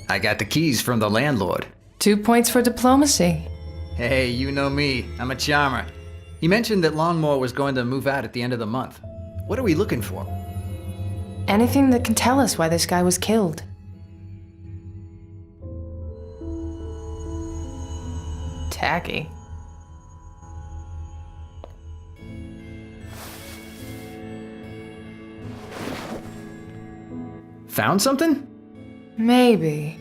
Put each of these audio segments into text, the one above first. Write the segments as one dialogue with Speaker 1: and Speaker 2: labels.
Speaker 1: I got the keys from the landlord.
Speaker 2: 2 points for diplomacy.
Speaker 1: Hey, you know me. I'm a charmer. He mentioned that Longmore was going to move out at the end of the month. What are we looking for?
Speaker 2: Anything that can tell us why this guy was killed. Tacky.
Speaker 1: Found something?
Speaker 2: Maybe.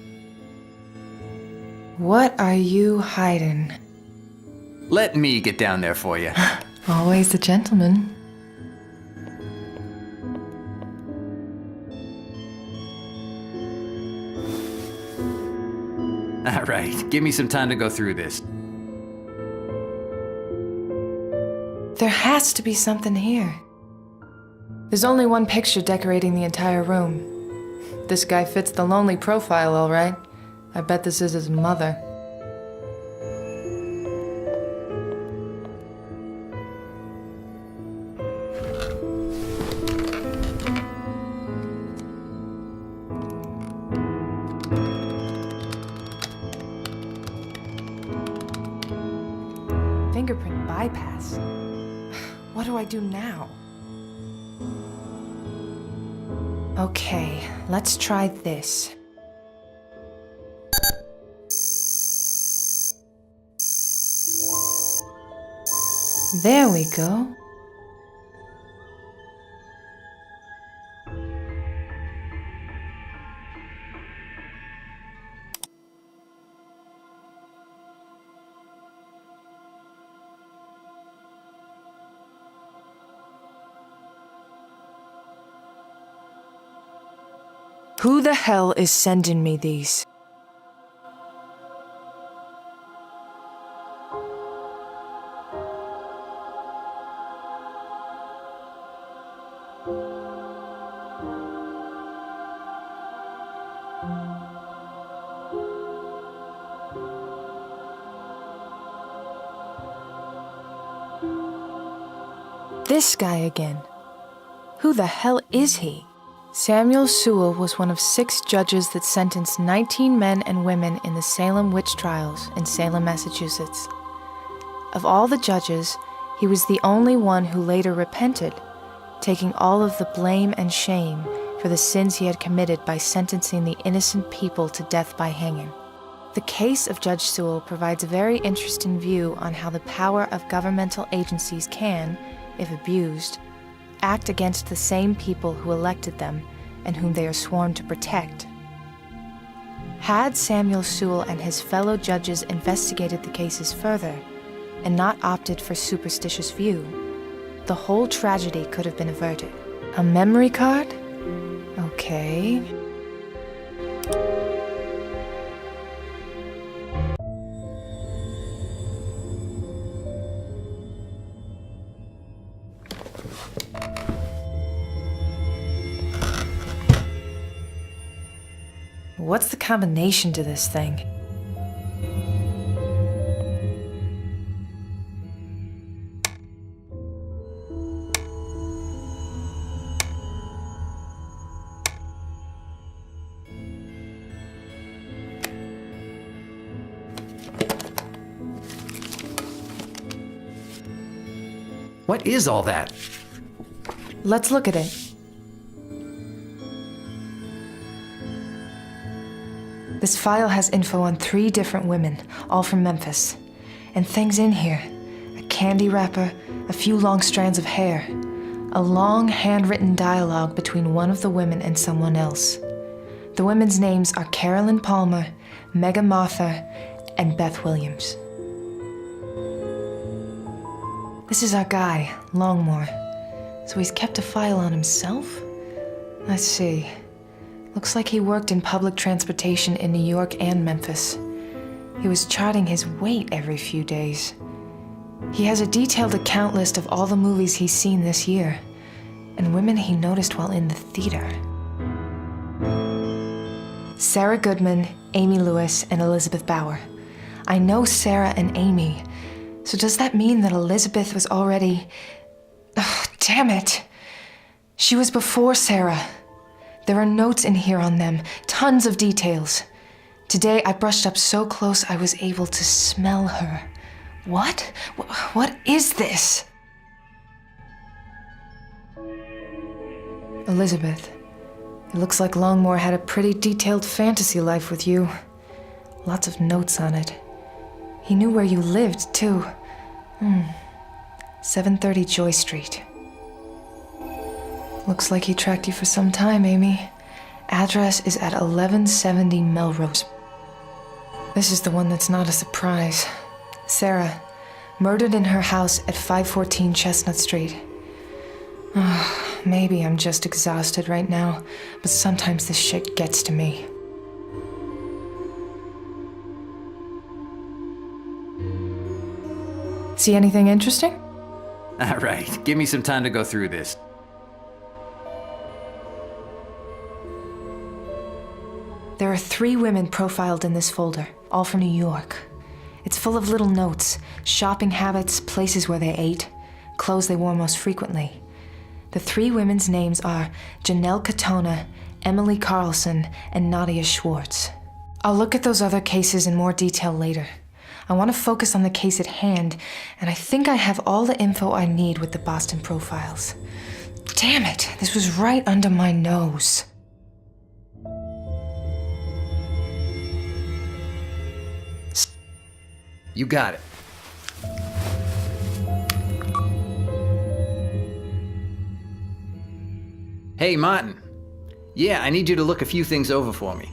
Speaker 2: What are you hiding?
Speaker 1: Let me get down there for you.
Speaker 2: Always the gentleman.
Speaker 1: All right, give me some time to go through this.
Speaker 2: There has to be something here. There's only one picture decorating the entire room. This guy fits the lonely profile, all right. I bet this is his mother. Fingerprint bypass. What do I do now? Okay, let's try this. There we go. Who the hell is sending me these? This guy again. Who the hell is he? Samuel Sewell was one of 6 judges that sentenced 19 men and women in the Salem witch trials in Salem, Massachusetts. Of all the judges, he was the only one who later repented, taking all of the blame and shame for the sins he had committed by sentencing the innocent people to death by hanging. The case of Judge Sewell provides a very interesting view on how the power of governmental agencies can, if abused, act against the same people who elected them and whom they are sworn to protect. Had Samuel Sewell and his fellow judges investigated the cases further and not opted for superstitious view, the whole tragedy could have been averted. A memory card? Okay. What's the combination to this thing?
Speaker 1: What is all that?
Speaker 2: Let's look at it. This file has info on 3 different women, all from Memphis. And things in here. A candy wrapper, a few long strands of hair. A long handwritten dialogue between one of the women and someone else. The women's names are Carolyn Palmer, Mega Martha, and Beth Williams. This is our guy, Longmore. So he's kept a file on himself? Let's see. Looks like he worked in public transportation in New York and Memphis. He was charting his weight every few days. He has a detailed account list of all the movies he's seen this year, and women he noticed while in the theater. Sarah Goodman, Amy Lewis, and Elizabeth Bauer. I know Sarah and Amy, so does that mean that Elizabeth was already... Oh, damn it! She was before Sarah. There are notes in here on them, tons of details. Today, I brushed up so close I was able to smell her. What? What is this? Elizabeth, it looks like Longmore had a pretty detailed fantasy life with you. Lots of notes on it. He knew where you lived, too. 730 Joy Street. Looks like he tracked you for some time, Amy. Address is at 1170 Melrose. This is the one that's not a surprise. Sarah, murdered in her house at 514 Chestnut Street. Maybe I'm just exhausted right now, but sometimes this shit gets to me. See anything interesting?
Speaker 1: All right, give me some time to go through this.
Speaker 2: There are 3 women profiled in this folder, all from New York. It's full of little notes, shopping habits, places where they ate, clothes they wore most frequently. The 3 women's names are Janelle Katona, Emily Carlson, and Nadia Schwartz. I'll look at those other cases in more detail later. I want to focus on the case at hand, and I think I have all the info I need with the Boston profiles. Damn it, this was right under my nose.
Speaker 1: You got it. Hey, Martin. Yeah, I need you to look a few things over for me.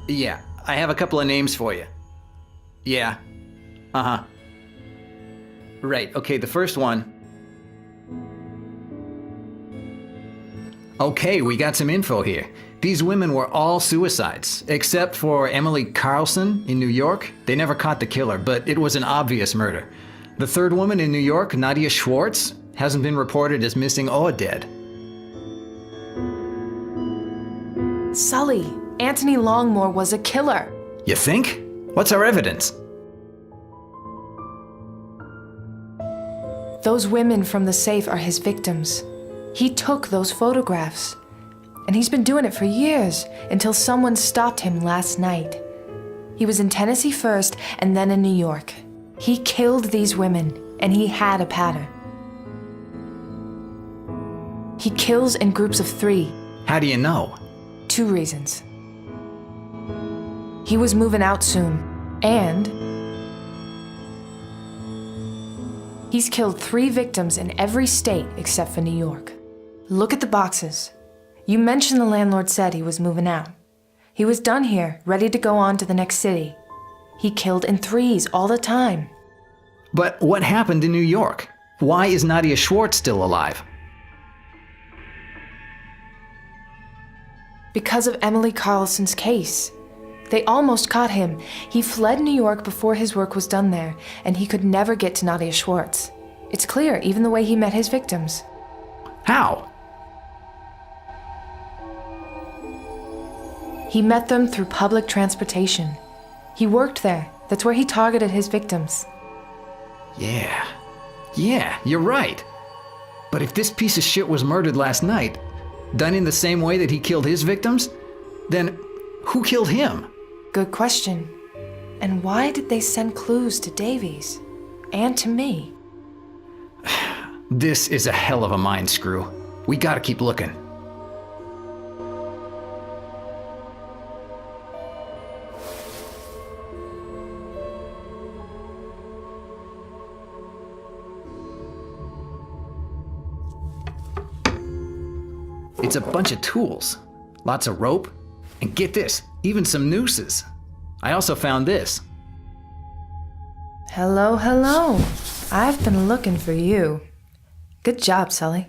Speaker 1: Yeah, I have a couple of names for you. Yeah. Uh-huh. Right, okay, the first one. Okay, we got some info here. These women were all suicides, except for Emily Carlson in New York. They never caught the killer, but it was an obvious murder. The third woman in New York, Nadia Schwartz, hasn't been reported as missing or dead.
Speaker 2: Sully, Anthony Longmore was a killer.
Speaker 1: You think? What's our evidence?
Speaker 2: Those women from the safe are his victims. He took those photographs. And he's been doing it for years, until someone stopped him last night. He was in Tennessee first, and then in New York. He killed these women, and he had a pattern. He kills in groups of 3.
Speaker 1: How do you know?
Speaker 2: 2 reasons. He was moving out soon, and he's killed 3 victims in every state except for New York. Look at the boxes. You mentioned the landlord said he was moving out. He was done here, ready to go on to the next city. He killed in 3s all the time.
Speaker 1: But what happened in New York? Why is Nadia Schwartz still alive?
Speaker 2: Because of Emily Carlson's case. They almost caught him. He fled New York before his work was done there, and he could never get to Nadia Schwartz. It's clear, even the way he met his victims.
Speaker 1: How?
Speaker 2: He met them through public transportation. He worked there. That's where he targeted his victims.
Speaker 1: Yeah, you're right. But if this piece of shit was murdered last night, done in the same way that he killed his victims, then who killed him?
Speaker 2: Good question. And why did they send clues to Davies? And to me?
Speaker 1: This is a hell of a mind screw. We gotta keep looking. It's a bunch of tools, lots of rope, and get this, even some nooses. I also found this.
Speaker 2: Hello. I've been looking for you. Good job, Sully.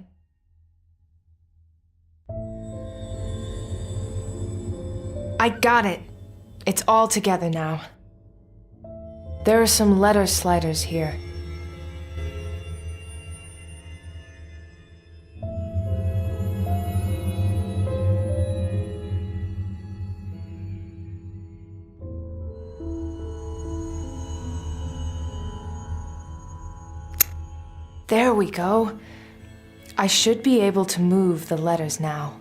Speaker 2: I got it. It's all together now. There are some letter sliders here. There we go. I should be able to move the letters now.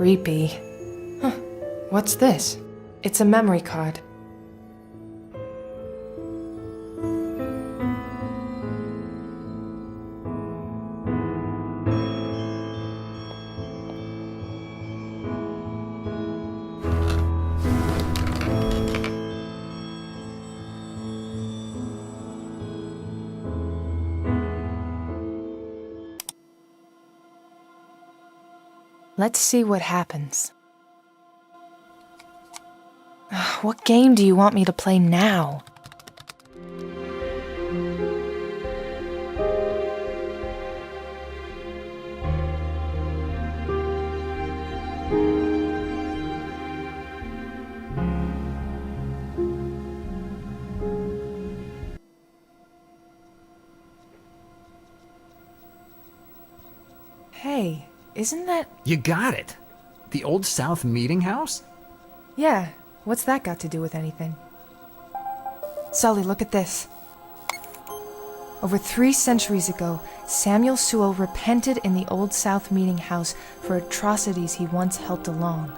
Speaker 2: Creepy. Huh. What's this? It's a memory card. Let's see what happens. What game do you want me to play now? Hey, isn't that...
Speaker 1: You got it. The Old South Meeting House?
Speaker 2: Yeah, what's that got to do with anything? Sully, look at this. Over 3 centuries ago, Samuel Sewell repented in the Old South Meeting House for atrocities he once helped along.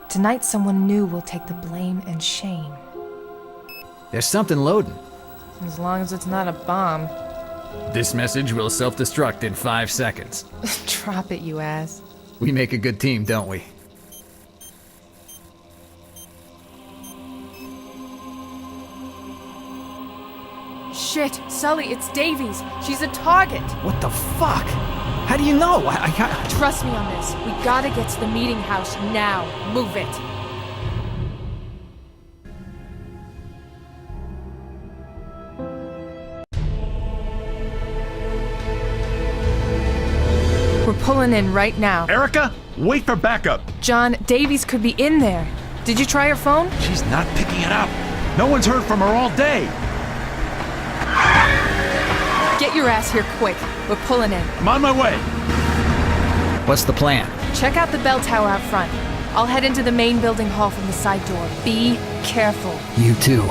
Speaker 2: Tonight, someone new will take the blame and shame.
Speaker 1: There's something loading.
Speaker 2: As long as it's not a bomb.
Speaker 1: This message will self-destruct in 5 seconds.
Speaker 2: Drop it, you ass.
Speaker 1: We make a good team, don't we?
Speaker 2: Shit, Sully, it's Davies. She's a target.
Speaker 1: What the fuck? How do you know? I can't...
Speaker 2: Trust me on this. We gotta get to the meeting house now. Move it. We're pulling in right now.
Speaker 3: Erica, wait for backup.
Speaker 2: John, Davies could be in there. Did you try her phone?
Speaker 3: She's not picking it up. No one's heard from her all day.
Speaker 2: Get your ass here quick. We're pulling in.
Speaker 3: I'm on my way.
Speaker 1: What's the plan?
Speaker 2: Check out the bell tower out front. I'll head into the main building hall from the side door. Be careful.
Speaker 1: You too.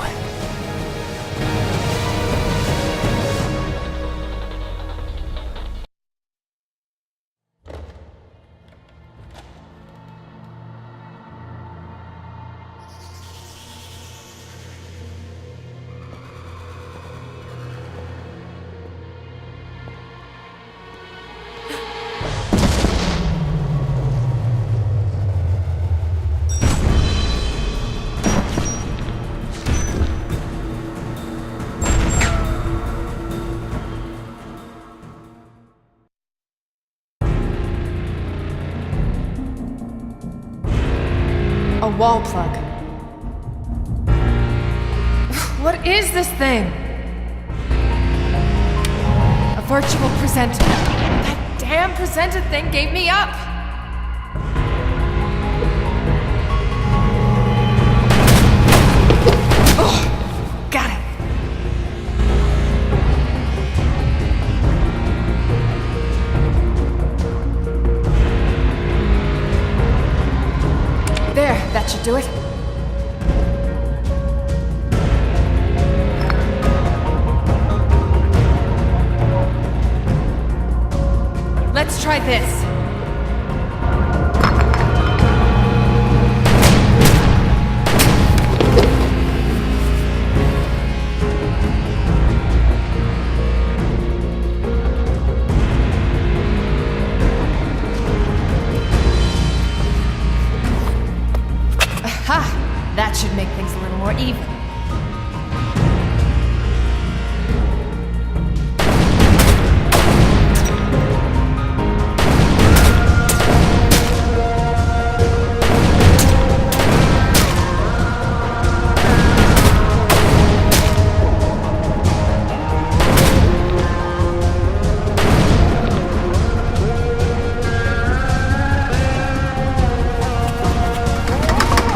Speaker 2: A wall plug. What is this thing? A virtual presenter. That damn presenter thing gave me up! Oh, got it. There, that should do it. Let's try this. Aha! That should make things a little more even.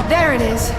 Speaker 2: There it is.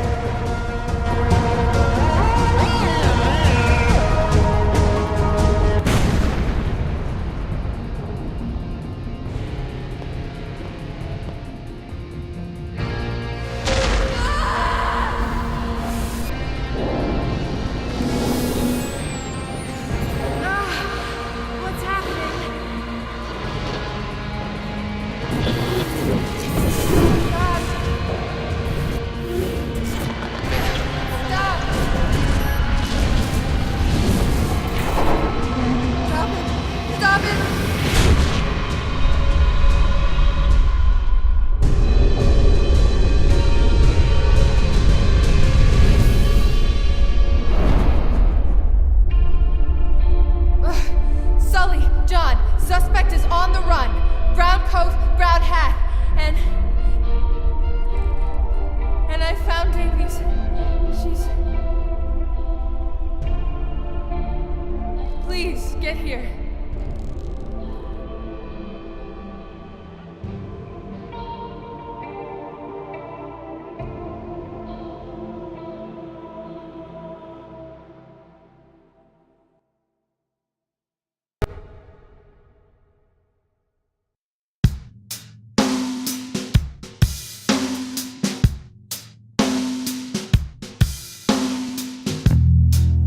Speaker 2: get here.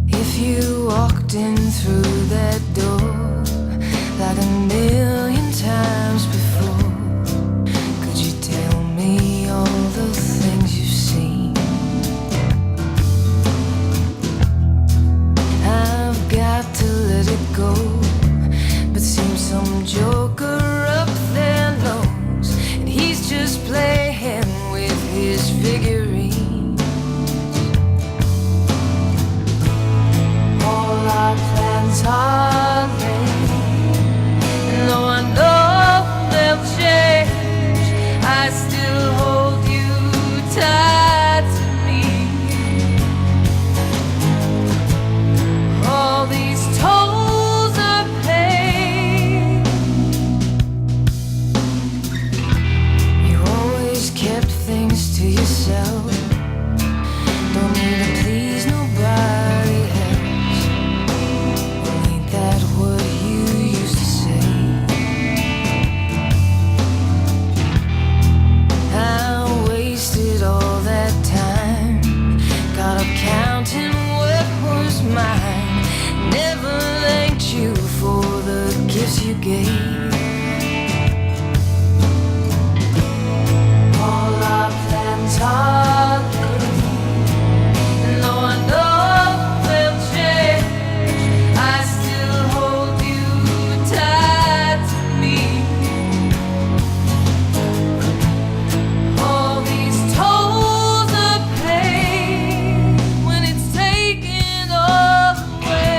Speaker 2: If you walked in through that door like a million times before, could you tell me all the things you've seen? I've got to let it go, but seems some joker up there knows, and he's just playing with his figurines. All our plans are laid, and though I know they'll change, I still hold you tight to me. All these tolls are paid. You always kept things to yourself, don't need to please nobody else. Well, ain't that what you used to say? I wasted all that time, got up counting what was mine. Never thanked you for the gifts you gave. All our plans are laid, and though I know they'll change, I still hold you tight to me. All these tolls are paid when it's taken all away.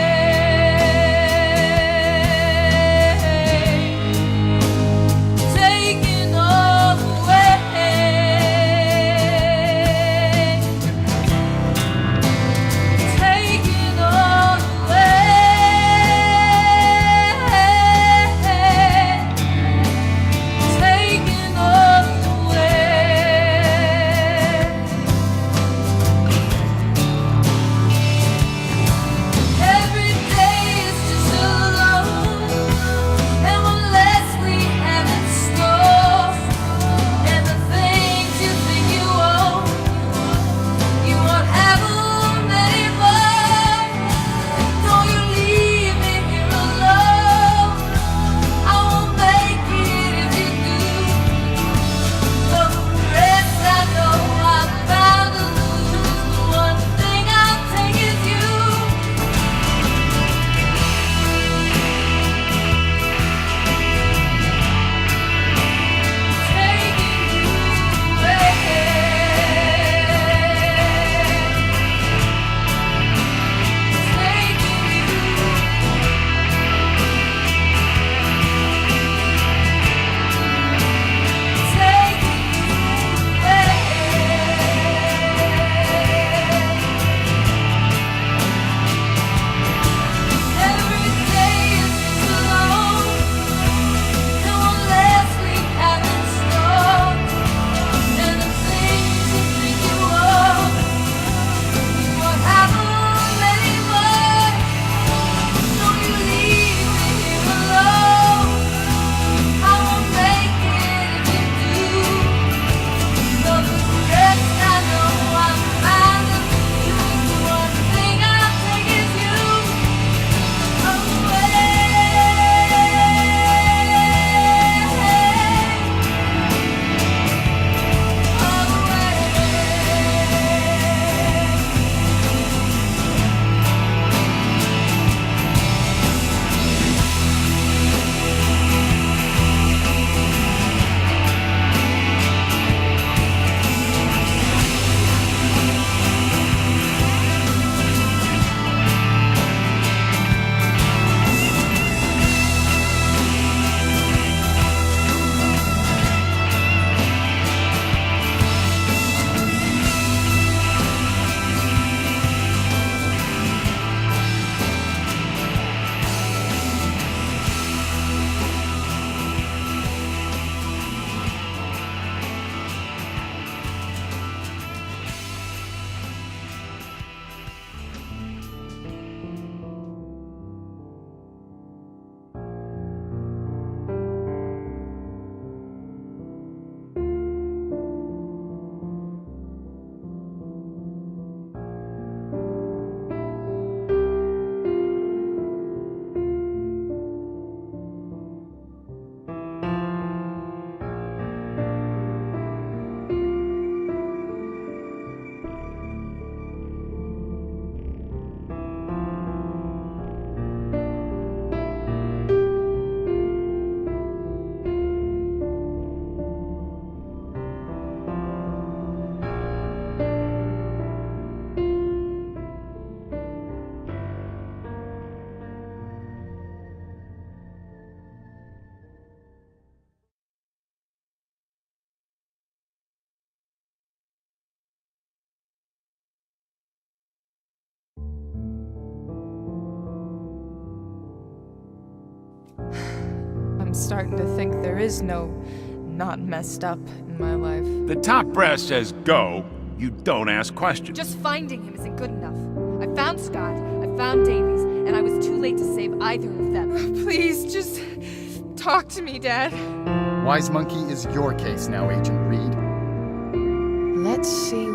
Speaker 2: I'm starting to think there is no not messed up in my life.
Speaker 3: The top brass says go. You don't ask questions.
Speaker 4: Just finding him isn't good enough. I found Scott, I found Davies, and I was too late to save either of them.
Speaker 2: Please, just talk to me, Dad.
Speaker 5: Wise Monkey is your case now, Agent Reed.
Speaker 2: Let's see